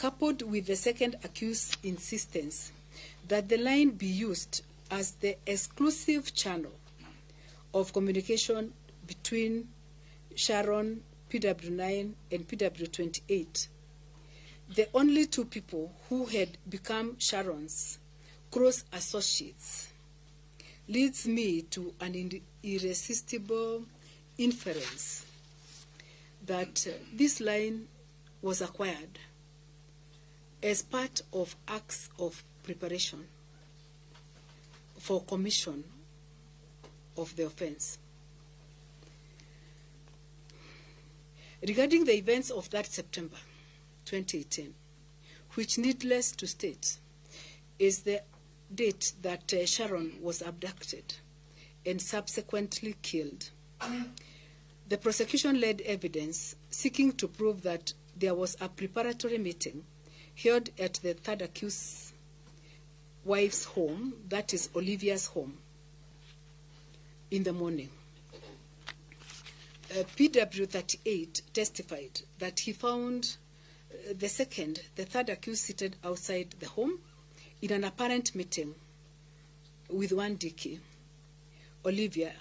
coupled with the second accused's insistence that the line be used as the exclusive channel of communication between Sharon, PW9, and PW28, the only two people who had become Sharon's close associates, leads me to an irresistible inference that this line was acquired as part of acts of preparation for commission of the offense. Regarding the events of that September 2018, which needless to state is the date that Sharon was abducted and subsequently killed, the prosecution led evidence seeking to prove that there was a preparatory meeting held at the third accused's wife's home, that is Olivia's home, in the morning. PW38 testified that he found the third accused seated outside the home in an apparent meeting with one Dicky. Olivia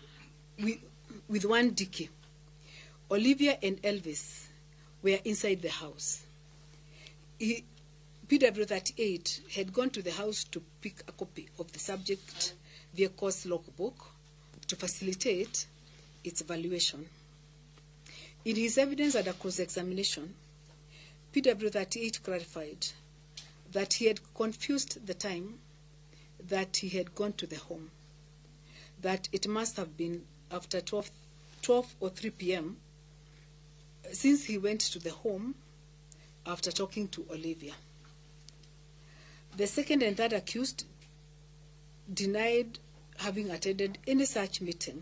and Elvis were inside the house. PW38 had gone to the house to pick a copy of the subject vehicle's logbook to facilitate its valuation. In his evidence under cross-examination, PW38 clarified that he had confused the time that he had gone to the home, that it must have been after 12 or 3 p.m. since he went to the home after talking to Olivia. The second and third accused denied having attended any such meeting,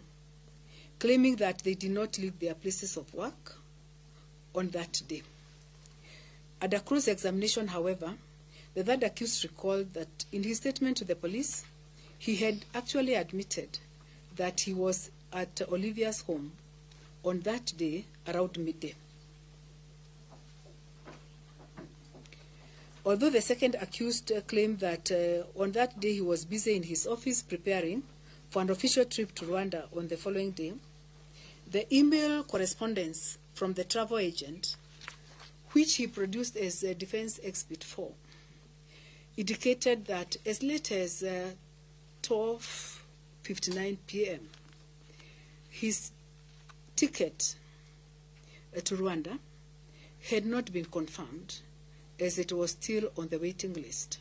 claiming that they did not leave their places of work on that day. Under cross-examination, however, the third accused recalled that in his statement to the police, he had actually admitted that he was at Olivia's home on that day around midday. Although the second accused claimed that on that day he was busy in his office preparing for an official trip to Rwanda on the following day, the email correspondence from the travel agent, which he produced as Defense Exhibit 4, indicated that as late as 12:59 p.m., his ticket to Rwanda had not been confirmed, as it was still on the waiting list.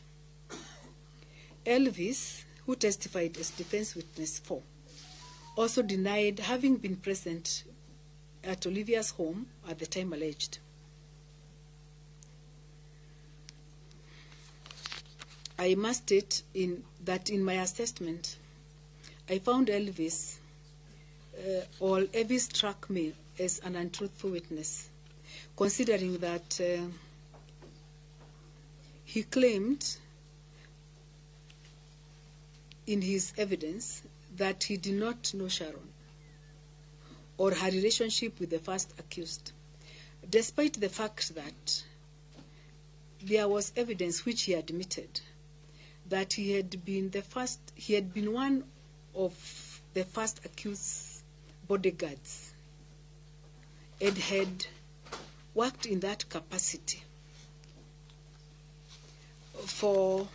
Elvis, who testified as Defense Witness 4, also denied having been present at Olivia's home at the time alleged. I must state that in my assessment, I found Elvis struck me as an untruthful witness, considering that he claimed in his evidence that he did not know Sharon or her relationship with the first accused, despite the fact that there was evidence which he admitted that he had been one of the first accused's bodyguards and had worked in that capacity for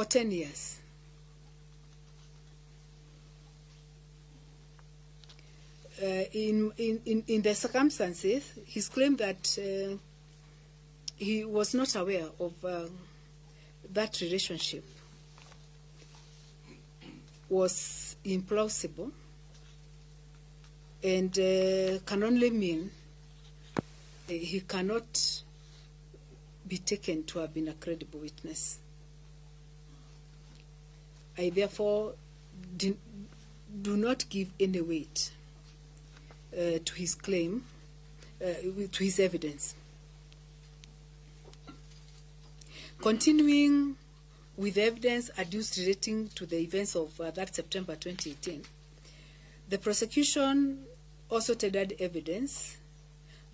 10 years. In the circumstances, he's claimed that he was not aware of that relationship was implausible and can only mean he cannot be taken to have been a credible witness. I therefore do not give any weight to his claim, to his evidence. Continuing with evidence adduced relating to the events of that September 2018, the prosecution also tendered evidence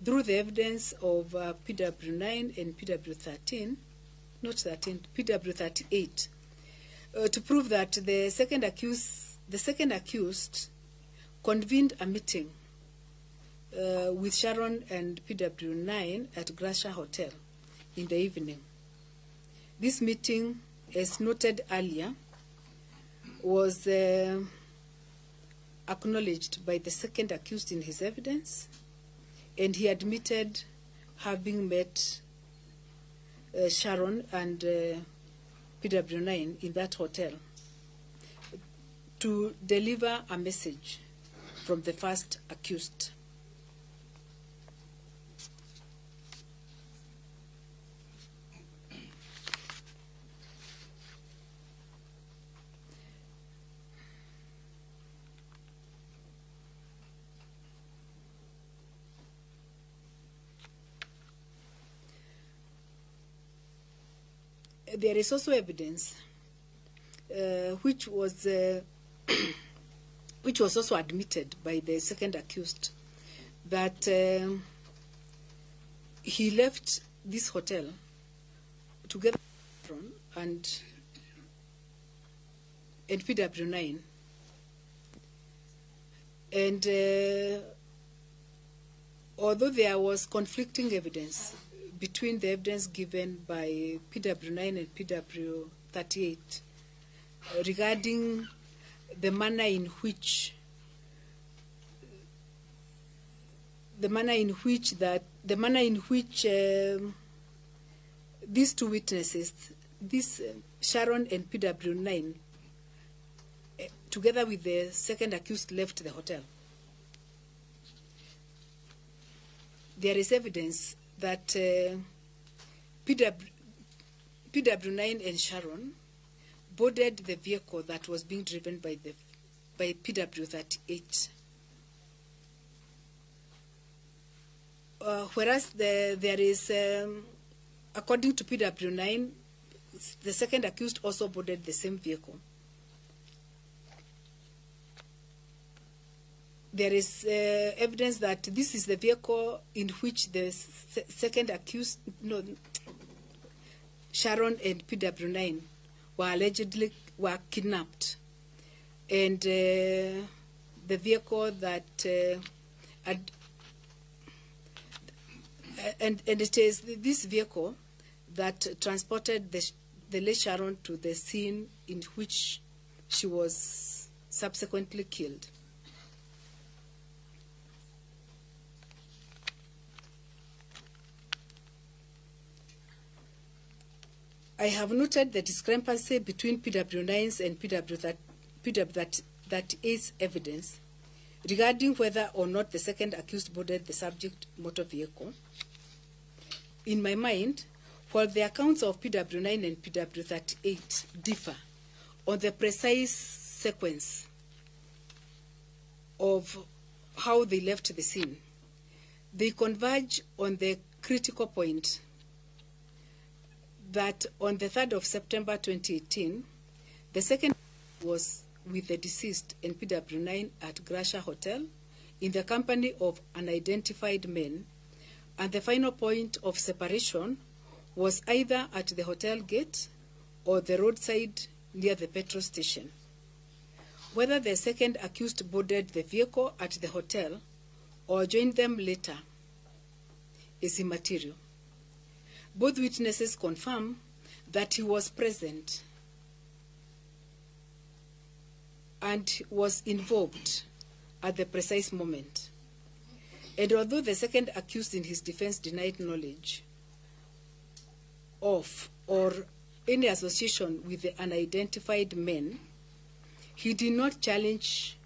through the evidence of PW9 and PW13, not 13, PW38, to prove that the second accused convened a meeting with Sharon and PW9 at Gracia Hotel in the evening. This meeting, as noted earlier, was acknowledged by the second accused in his evidence, and he admitted having met Sharon and PW9 in that hotel to deliver a message from the first accused. There is also evidence which was also admitted by the second accused, that he left this hotel together with Sharon and PW9, and although there was conflicting evidence between the evidence given by PW9 and PW38 regarding the manner in which these two witnesses, Sharon and PW9, together with the second accused, left the hotel. There is evidence that PW9 and Sharon boarded the vehicle that was being driven by PW38. Whereas there is, according to PW9, the second accused also boarded the same vehicle. There is evidence that this is the vehicle in which the second accused, Sharon and PW9 were allegedly kidnapped, and the vehicle that and it is this vehicle that transported the late Sharon to the scene in which she was subsequently killed. I have noted the discrepancy between PW9's and PW38's evidence regarding whether or not the second accused boarded the subject motor vehicle. In my mind, while the accounts of PW9 and PW38 differ on the precise sequence of how they left the scene, they converge on the critical point that on the 3rd of September 2018, the second was with the deceased and PW9 at Gracia Hotel in the company of unidentified men, and the final point of separation was either at the hotel gate or the roadside near the petrol station. Whether the second accused boarded the vehicle at the hotel or joined them later is immaterial. Both witnesses confirm that he was present and was involved at the precise moment. And although the second accused in his defense denied knowledge of or any association with the unidentified men, he did not challenge